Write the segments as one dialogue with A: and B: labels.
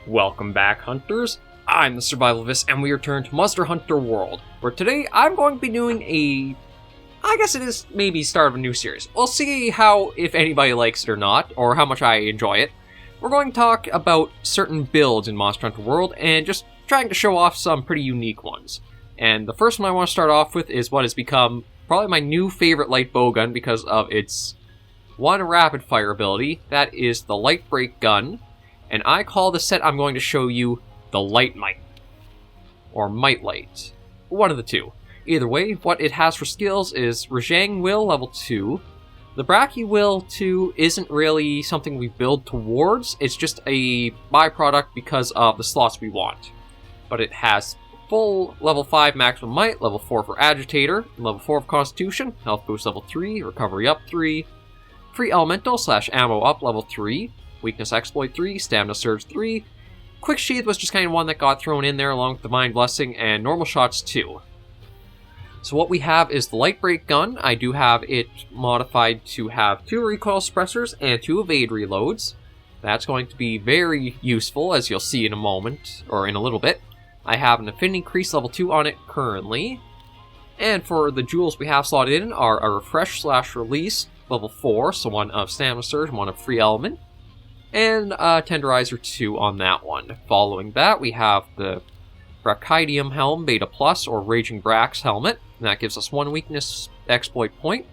A: Welcome back, hunters. I'm the SurvivalVis, and we return to monsterhunterworld, where today I'm going to be doing I guess it is maybe start of a new series. We'll see how, if anybody likes it or not, or how much I enjoy it. We're going to talk about certain builds in Monster Hunter World, and just trying to show off some pretty unique ones. And the first one I want to start off with is what has become probably my new favorite light bowgun because of its one rapid fire ability. That is the Light Break Gun. And I call the set I'm going to show you the Light Might. Or Might Light. One of the two. Either way, what it has for skills is Rajang Will level 2. The Brachy Will 2 isn't really something we build towards. It's just a byproduct because of the slots we want. But it has full level 5 maximum might, level 4 for Agitator, level 4 of Constitution, health boost level 3, recovery up 3, free elemental / ammo up level 3, weakness exploit 3, stamina surge 3, quick sheath was just kind of one that got thrown in there along with divine blessing, and normal shots 2. So what we have is the Light Break Gun. I do have it modified to have 2 recoil suppressors and 2 evade reloads. That's going to be very useful, as you'll see in a moment, or in a little bit. I have an Affinity Increase level 2 on it currently. And for the jewels we have slotted in are a Refresh / Release level 4, so one of Stamina Surge, one of Free Element, and a Tenderizer 2 on that one. Following that, we have the Brachydium Helm Beta Plus, or Raging Brax Helmet, and that gives us 1 weakness exploit point,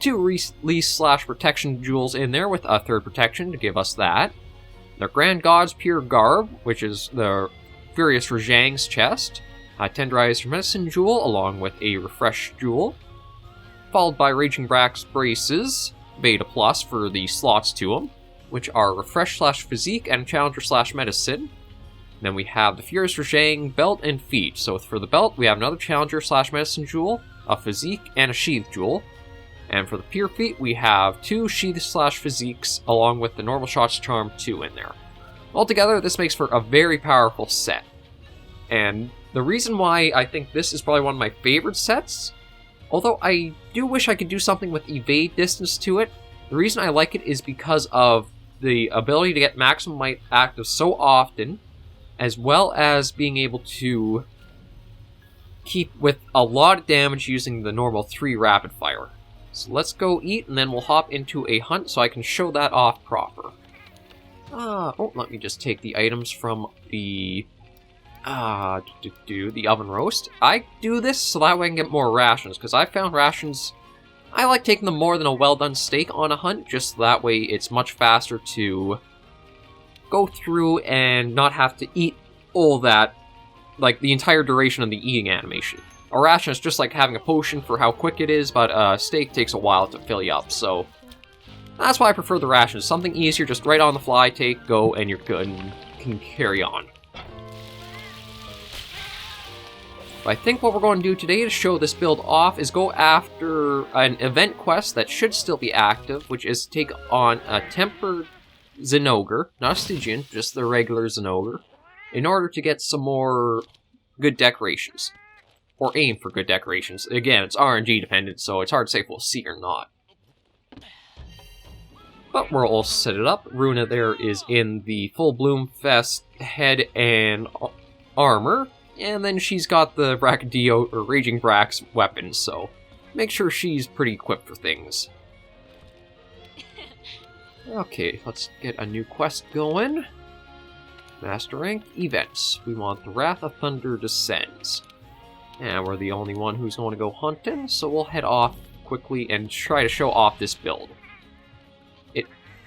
A: 2 release / protection jewels in there with a 3rd protection to give us that. The Grand God's Pure Garb, which is the Furious Rajang's chest, a Tenderizer Medicine Jewel along with a Refresh Jewel, followed by Raging Brax Braces, Beta Plus for the slots to them, which are Refresh / Physique and Challenger / Medicine. Then we have the Furious Rajang Belt and Feet. So for the belt, we have another Challenger / Medicine Jewel, a Physique, and a Sheath Jewel. And for the Pure Feet, we have 2 Sheaths / Physiques, along with the Normal Shots Charm 2 in there. Altogether, this makes for a very powerful set. And the reason why I think this is probably one of my favorite sets, although I do wish I could do something with evade distance to it, the reason I like it is because of the ability to get maximum might active so often, as well as being able to keep with a lot of damage using the normal 3 rapid fire. So let's go eat, and then we'll hop into a hunt so I can show that off proper. Let me just take the items from the the oven roast. I do this so that way I can get more rations, because I found rations, I like taking them more than a well-done steak on a hunt, just that way it's much faster to go through and not have to eat all that, like the entire duration of the eating animation. A ration is just like having a potion for how quick it is, but a steak takes a while to fill you up, so that's why I prefer the rations. Something easier, just right on the fly, take, go, and you're good and can carry on. But I think what we're going to do today to show this build off is go after an event quest that should still be active, which is to take on a Tempered Zinogre, not a Stygian, just the regular Zinogre, in order to get some more good decorations. Or aim for good decorations. Again, it's RNG dependent, so it's hard to say if we'll see or not. But we're all set it up. Runa there is in the full Bloom Fest head and armor, and then she's got the Brachydio or Raging Brax weapon, so make sure she's pretty equipped for things. Okay, let's get a new quest going. Master Rank Events. We want the Wrath of Thunder Descends. And we're the only one who's going to go hunting, so we'll head off quickly and try to show off this build.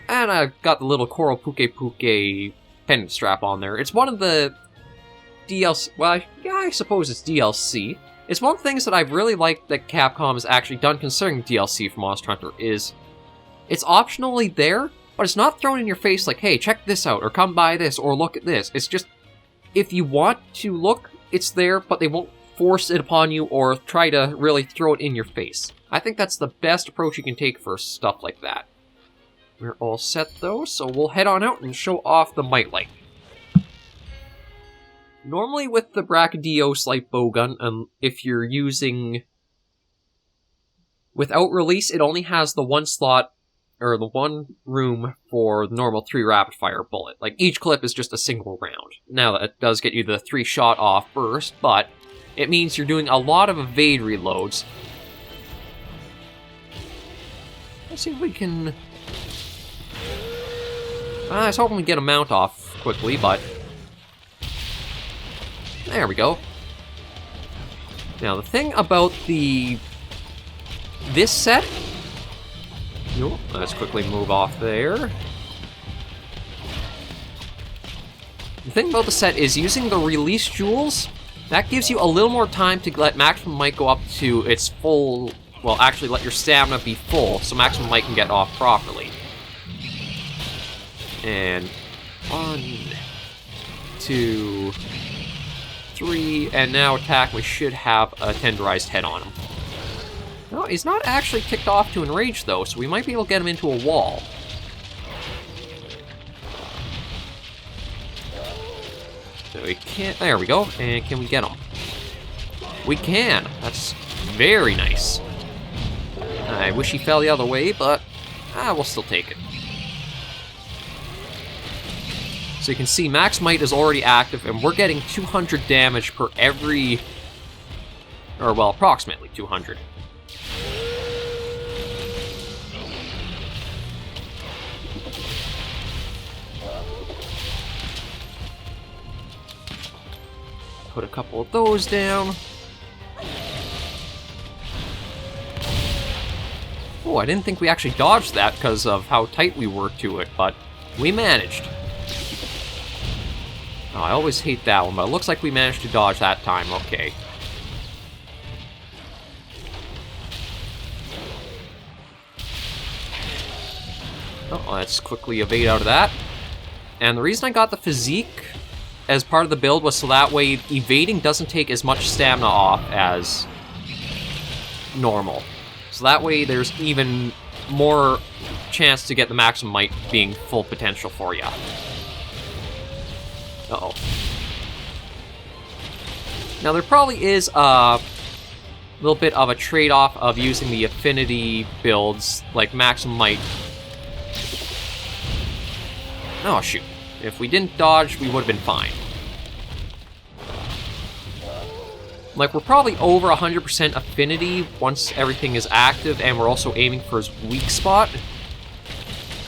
A: And I've got the little Coral Puke Puke pendant strap on there. It's one of the DLC... Well, yeah, I suppose it's DLC. It's one of the things that I've really liked that Capcom has actually done concerning DLC for Monster Hunter is it's optionally there, but it's not thrown in your face like, hey, check this out, or come buy this, or look at this. It's just, if you want to look, it's there, but they won't force it upon you or try to really throw it in your face. I think that's the best approach you can take for stuff like that. We're all set though, so we'll head on out and show off the Might Light. Normally with the Brachydios light bowgun, if you're using without release, it only has the 1 slot or the one room for the normal 3 rapid fire bullet. Like, each clip is just a single round. Now, that does get you the 3 shot off burst, but it means you're doing a lot of evade reloads. Let's see if we can... I was hoping we'd get a mount off quickly, but... There we go. Now, the thing about this set... Let's quickly move off there. The thing about the set is using the release jewels, that gives you a little more time to let maximum might go up to its full... Well, actually let your stamina be full, so maximum might can get off properly. And 1, 2, 3, and now attack. We should have a tenderized head on him. No, he's not actually kicked off to enrage, though, so we might be able to get him into a wall. So we can't... There we go. And can we get him? We can. That's very nice. I wish he fell the other way, but we'll still take it. So you can see Max Might is already active, and we're getting 200 damage per every... Or, well, approximately 200. Put a couple of those down. Oh, I didn't think we actually dodged that because of how tight we were to it, but we managed. Oh, I always hate that one, but it looks like we managed to dodge that time. Okay. Oh, let's quickly evade out of that. And the reason I got the physique as part of the build was so that way evading doesn't take as much stamina off as normal. So that way there's even more chance to get the maximum might being full potential for you. Uh-oh. Now there probably is a little bit of a trade-off of using the affinity builds, like maximum might. Oh shoot. If we didn't dodge, we would have been fine. Like, we're probably over 100% affinity once everything is active, and we're also aiming for his weak spot.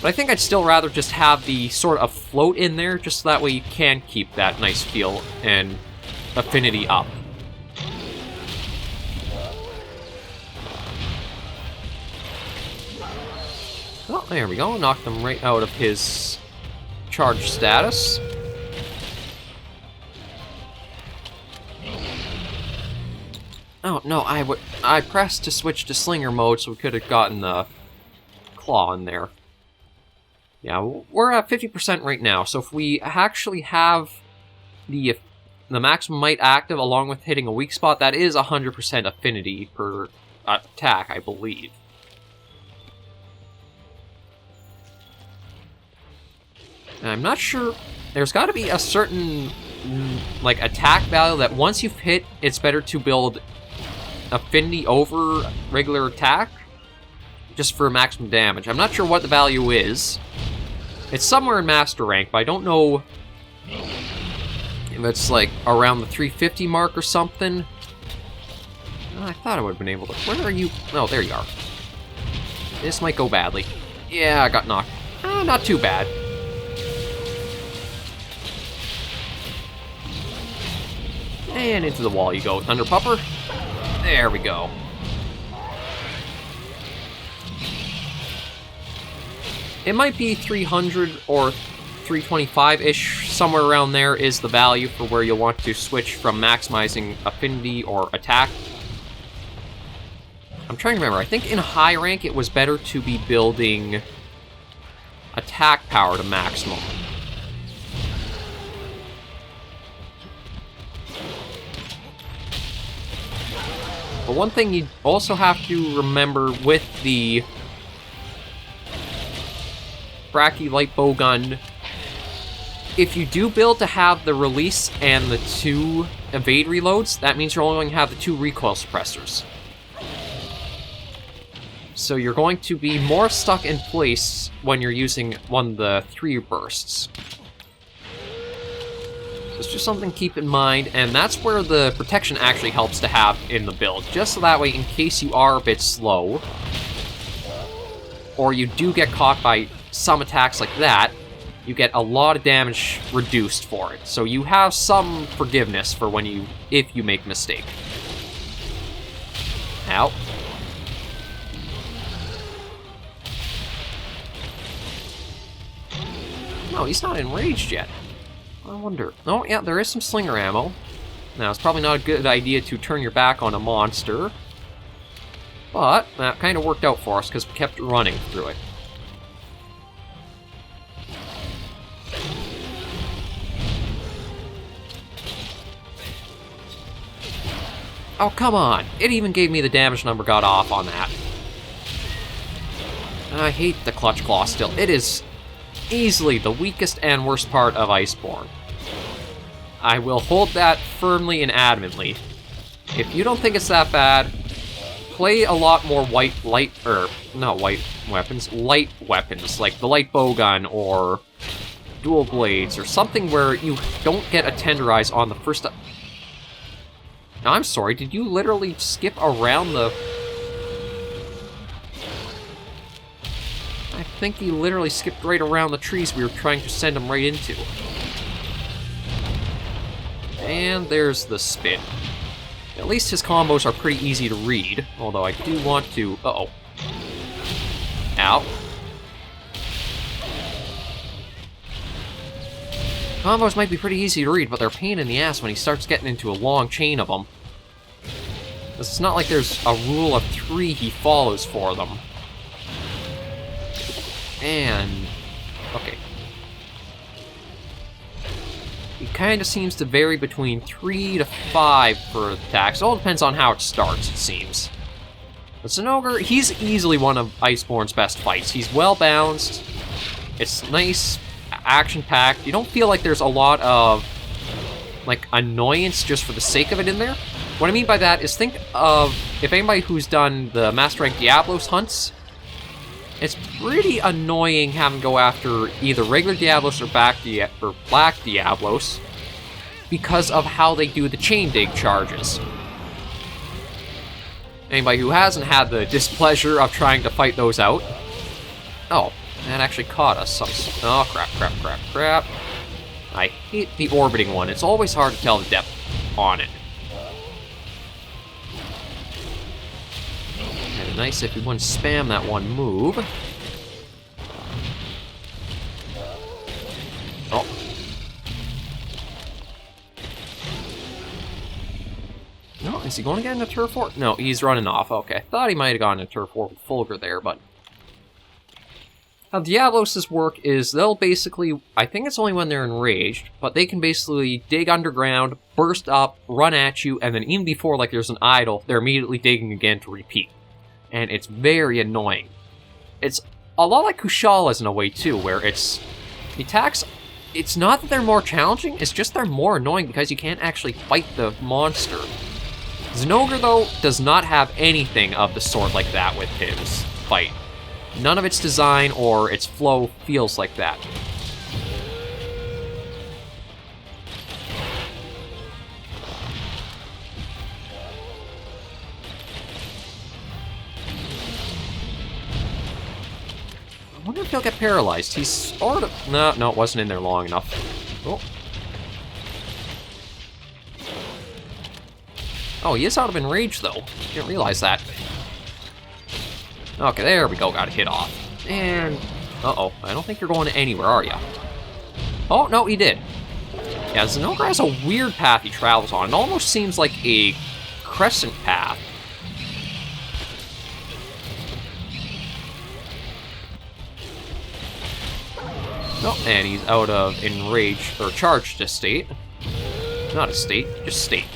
A: But I think I'd still rather just have the sort of float in there, just so that way you can keep that nice feel and affinity up. Oh, there we go. Knocked him right out of his charge status. Oh, no, I pressed to switch to slinger mode, so we could have gotten the claw in there. Yeah, we're at 50% right now, so if we actually have the maximum might active along with hitting a weak spot, that is 100% affinity per attack, I believe. And I'm not sure... There's got to be a certain, like, attack value that once you've hit, it's better to build affinity over regular attack, just for maximum damage. I'm not sure what the value is. It's somewhere in Master Rank, but I don't know if it's, like, around the 350 mark or something. Oh, I thought I would have been able to... Where are you? Oh, there you are. This might go badly. Yeah, I got knocked. Not too bad. And into the wall you go, Thunder Pupper. There we go. It might be 300 or 325-ish, somewhere around there is the value for where you'll want to switch from maximizing affinity or attack. I'm trying to remember, I think in high rank it was better to be building attack power to maximum. But one thing you also have to remember with the Bracky light bow gun, if you do build to have the release and the 2 evade reloads, that means you're only going to have the 2 recoil suppressors. So you're going to be more stuck in place when you're using one of the 3 bursts. So it's just something to keep in mind, and that's where the protection actually helps to have in the build. Just so that way, in case you are a bit slow, or you do get caught by some attacks like that, you get a lot of damage reduced for it. So you have some forgiveness for if you make a mistake. Ow. No, he's not enraged yet. I wonder. Oh, yeah, there is some slinger ammo. Now, it's probably not a good idea to turn your back on a monster. But that kind of worked out for us because we kept running through it. Oh, come on. It even gave me the damage number got off on that. I hate the Clutch Claw still. It is easily the weakest and worst part of Iceborne. I will hold that firmly and adamantly. If you don't think it's that bad, play a lot more light weapons, like the light bowgun or dual blades or something where you don't get a tenderize on the first... Now, I'm sorry, did you literally skip around the... I think he literally skipped right around the trees we were trying to send him right into. And there's the spin. At least his combos are pretty easy to read, although I do want to... Uh-oh. Ow. Combos might be pretty easy to read, but they're a pain in the ass when he starts getting into a long chain of them. It's not like there's a rule of 3 he follows for them. And... okay. He kind of seems to vary between 3 to 5 for attacks. It all depends on how it starts, it seems. But Zinogre, he's easily one of Iceborne's best fights. He's well-balanced. It's nice, action-packed. You don't feel like there's a lot of, like, annoyance just for the sake of it in there. What I mean by that is think of, if anybody who's done the Master Rank Diablos hunts, it's pretty annoying having to go after either regular Diablos or Black Diablos because of how they do the chain dig charges. Anybody who hasn't had the displeasure of trying to fight those out... Oh, that actually caught us. Oh, crap. I hate the orbiting one. It's always hard to tell the depth on it. And nice if we wouldn't spam that one move. Oh. No, is he going to get into Turf War? No, he's running off. Okay, I thought he might have gone into Turf War with Fulgur there, but... How Diablos' work is they'll basically... I think it's only when they're enraged, but they can basically dig underground, burst up, run at you, and then even before, like, there's an idle, they're immediately digging again to repeat. And it's very annoying. It's a lot like Kushalas in a way, too, where it's... The attacks... It's not that they're more challenging, it's just they're more annoying because you can't actually fight the monster. Zinogre, though, does not have anything of the sort like that with his fight. None of its design or its flow feels like that. I wonder if he'll get paralyzed. He's sort of... No, it wasn't in there long enough. Oh. Oh, he is out of enrage, though. Didn't realize that. Okay, there we go. Got a hit off. And... Uh-oh. I don't think you're going anywhere, are you? Oh, no, he did. Yeah, Zinogre has a weird path he travels on. It almost seems like a crescent path. Oh, and he's out of enraged, or charged state. Not a state, just state.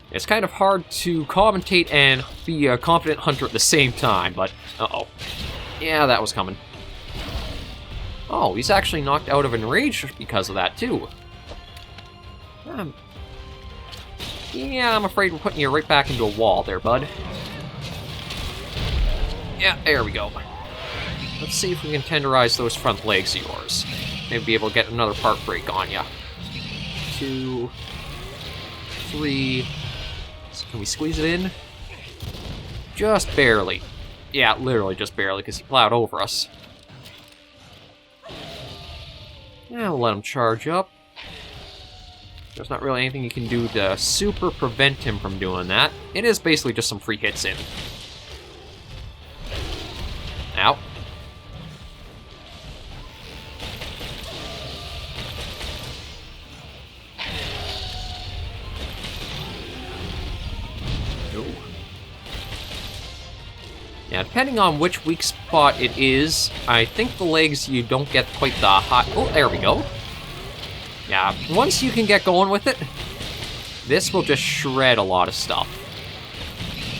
A: It's kind of hard to commentate and be a confident hunter at the same time, but... Uh-oh. Yeah, that was coming. Oh, he's actually knocked out of enrage because of that, too. Yeah, I'm afraid we're putting you right back into a wall there, bud. Yeah, there we go. Let's see if we can tenderize those front legs of yours. Maybe be able to get another part break on ya. 2, 3. Can we squeeze it in? Just barely. Yeah, literally just barely, because he plowed over us. Yeah, we'll let him charge up. There's not really anything you can do to super prevent him from doing that. It is basically just some free hits in. Ow. Yeah, depending on which weak spot it is, I think the legs you don't get quite the hot... Oh, there we go. Yeah, once you can get going with it, this will just shred a lot of stuff.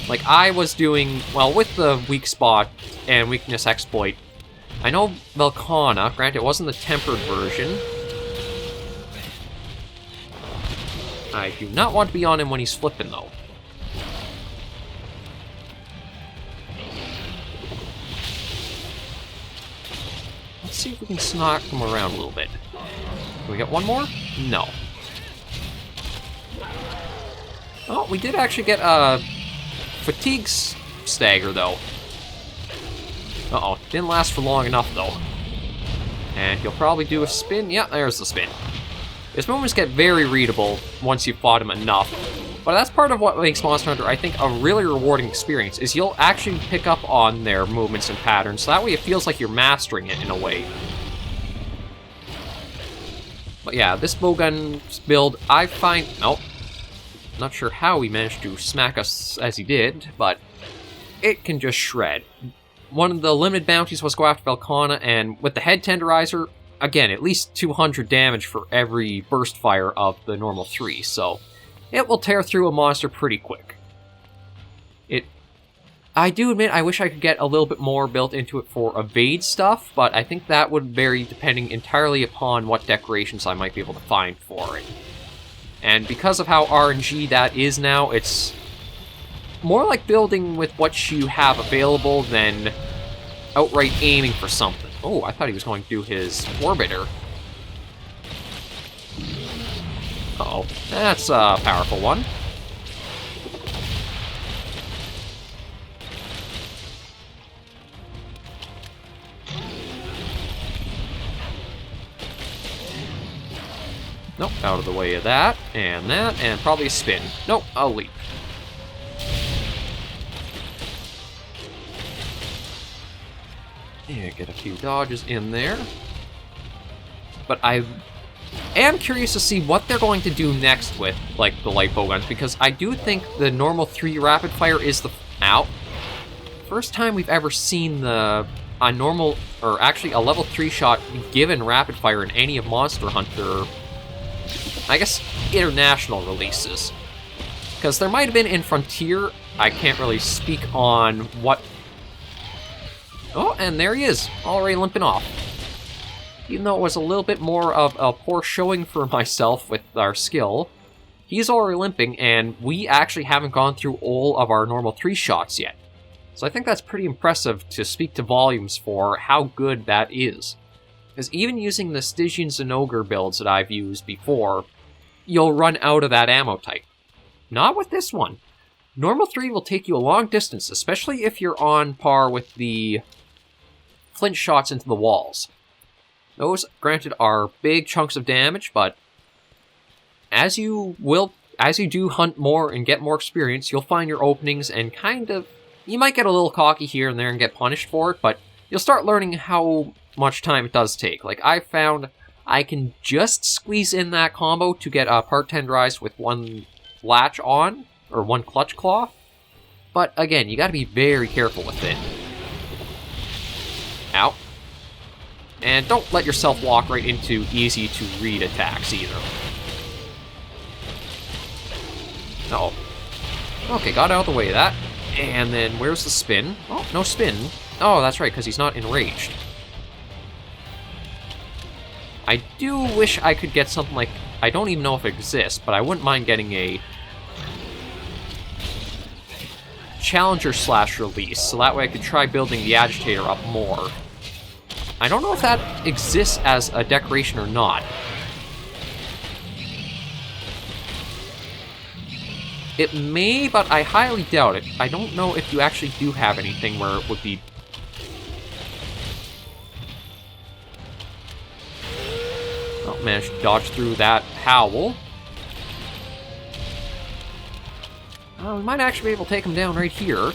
A: Like I was doing, well, with the weak spot and weakness exploit, I know Velkhana, granted it wasn't the tempered version. I do not want to be on him when he's flipping, though. Let's see if we can knock him around a little bit. Can we get one more? No. Oh, we did actually get a fatigue stagger, though. Uh-oh, didn't last for long enough, though. And he'll probably do a spin. Yeah, there's the spin. His movements get very readable once you've fought him enough. But that's part of what makes Monster Hunter, I think, a really rewarding experience, is you'll actually pick up on their movements and patterns, so that way it feels like you're mastering it in a way. But yeah, this bowgun build, I find... Oh, not sure how he managed to smack us as he did, but it can just shred. One of the limited bounties was go after Velkhana, and with the head tenderizer, again, at least 200 damage for every burst fire of the normal 3, so it will tear through a monster pretty quick. I do admit I wish I could get a little bit more built into it for evade stuff, but I think that would vary depending entirely upon what decorations I might be able to find for it. And because of how RNG that is now, it's more like building with what you have available than outright aiming for something. Oh, I thought he was going to do his orbiter. Uh-oh, that's a powerful one. Nope, out of the way of that, and probably a spin. Nope, I'll leap. Yeah, get a few dodges in there. But I am curious to see what they're going to do next with, like, the light bowguns, because I do think the normal 3 rapid fire is the... Ow. First time we've ever seen a normal, or actually a level 3 shot given rapid fire in any of Monster Hunter... I guess, international releases. Because there might have been in Frontier, I can't really speak on what... Oh, and there he is, already limping off. Even though it was a little bit more of a poor showing for myself with our skill, he's already limping, and we actually haven't gone through all of our normal 3 shots yet. So I think that's pretty impressive to speak to volumes for how good that is. Because even using the Stygian Zinogre builds that I've used before, you'll run out of that ammo type. Not with this one. Normal 3 will take you a long distance, especially if you're on par with the flint shots into the walls. Those, granted, are big chunks of damage, but as you do hunt more and get more experience, you'll find your openings and kind of... You might get a little cocky here and there and get punished for it, but you'll start learning how much time it does take. Like, I found I can just squeeze in that combo to get a part tenderized with one latch on, or one clutch claw. But again, you gotta be very careful with it. Ow. And don't let yourself walk right into easy to read attacks either. Uh-oh. Okay, got out of the way of that. And then where's the spin? Oh, no spin. Oh, that's right, because he's not enraged. I do wish I could get something like... I don't even know if it exists, but I wouldn't mind getting a... Challenger slash release, so that way I could try building the agitator up more. I don't know if that exists as a decoration or not. It may, but I highly doubt it. I don't know if you actually do have anything where it would be... Oh, managed to dodge through that howl. We might actually be able to take him down right here.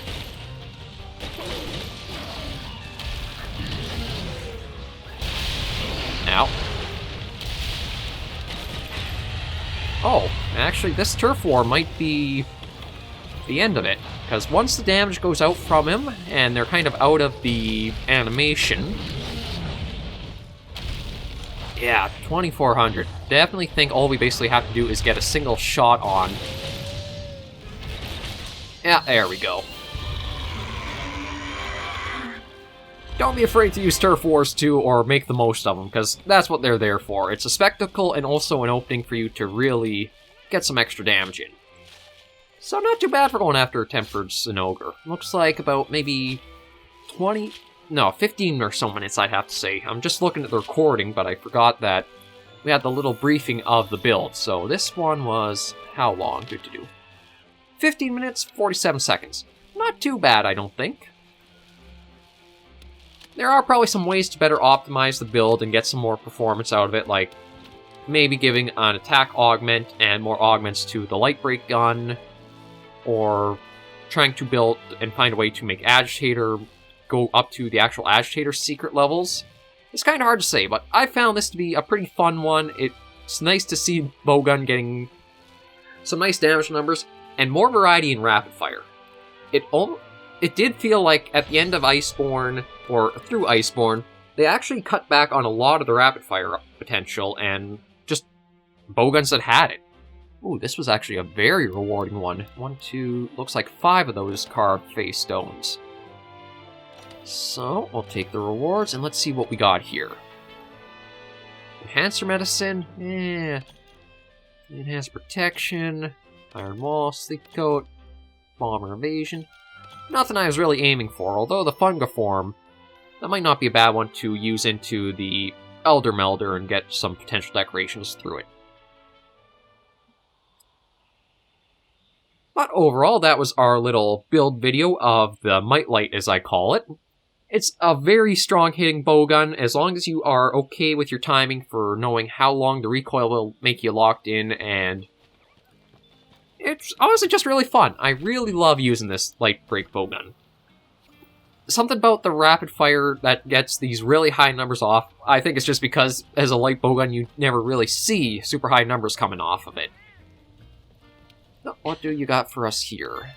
A: Ow. Oh, actually, this turf war might be the end of it. Because once the damage goes out from him, and they're kind of out of the animation... Yeah, 2400. Definitely think all we basically have to do is get a single shot on. Yeah, there we go. Don't be afraid to use Turf Wars 2 or make the most of them, because that's what they're there for. It's a spectacle and also an opening for you to really get some extra damage in. So not too bad for going after a Tempered Sinogre. Looks like about maybe 15 or so minutes, I'd have to say. I'm just looking at the recording, but I forgot that we had the little briefing of the build. So this one was how long? 15 minutes, 47 seconds. Not too bad, I don't think. There are probably some ways to better optimize the build and get some more performance out of it, like maybe giving an attack augment and more augments to the light break gun, or trying to build and find a way to make Agitator go up to the actual Agitator secret levels. It's kind of hard to say, but I found this to be a pretty fun one. It's nice to see Bowgun getting some nice damage numbers and more variety in rapid fire. It did feel like at the end of Iceborne, or through Iceborne, they actually cut back on a lot of the rapid fire potential and just bowguns that had it. Ooh, this was actually a very rewarding one. 1, 2, looks like 5 of those carved face stones. So, we'll take the rewards and let's see what we got here. Enhancer medicine, enhanced protection, iron wall, sleek coat, bomber evasion. Nothing I was really aiming for, although the Fungiform, that might not be a bad one to use into the Elder Melder and get some potential decorations through it. But overall, that was our little build video of the Might Light, as I call it. It's a very strong hitting bowgun, as long as you are okay with your timing for knowing how long the recoil will make you locked in, and it's honestly just really fun. I really love using this light break bowgun. Something about the rapid fire that gets these really high numbers off, I think it's just because as a light bowgun you never really see super high numbers coming off of it. What do you got for us here?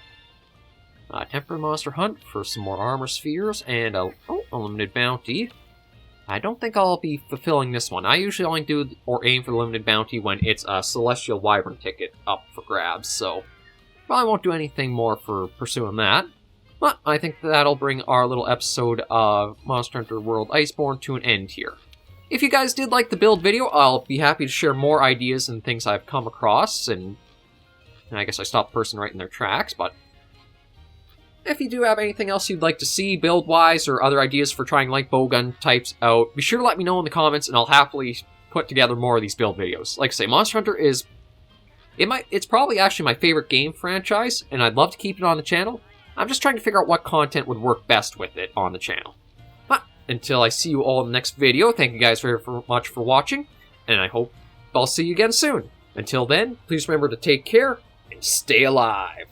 A: Temporary Monster Hunt for some more armor spheres, and a limited bounty. I don't think I'll be fulfilling this one. I usually only do or aim for the limited bounty when it's a Celestial Wyvern ticket up for grabs, so probably won't do anything more for pursuing that. But I think that'll bring our little episode of Monster Hunter World Iceborne to an end here. If you guys did like the build video, I'll be happy to share more ideas and things I've come across, and I guess I stopped the person right in their tracks, but if you do have anything else you'd like to see build-wise or other ideas for trying light bowgun types out, be sure to let me know in the comments and I'll happily put together more of these build videos. Like I say, Monster Hunter it's probably actually my favorite game franchise, and I'd love to keep it on the channel. I'm just trying to figure out what content would work best with it on the channel. But until I see you all in the next video, thank you guys very much for watching, and I hope I'll see you again soon. Until then, please remember to take care and stay alive.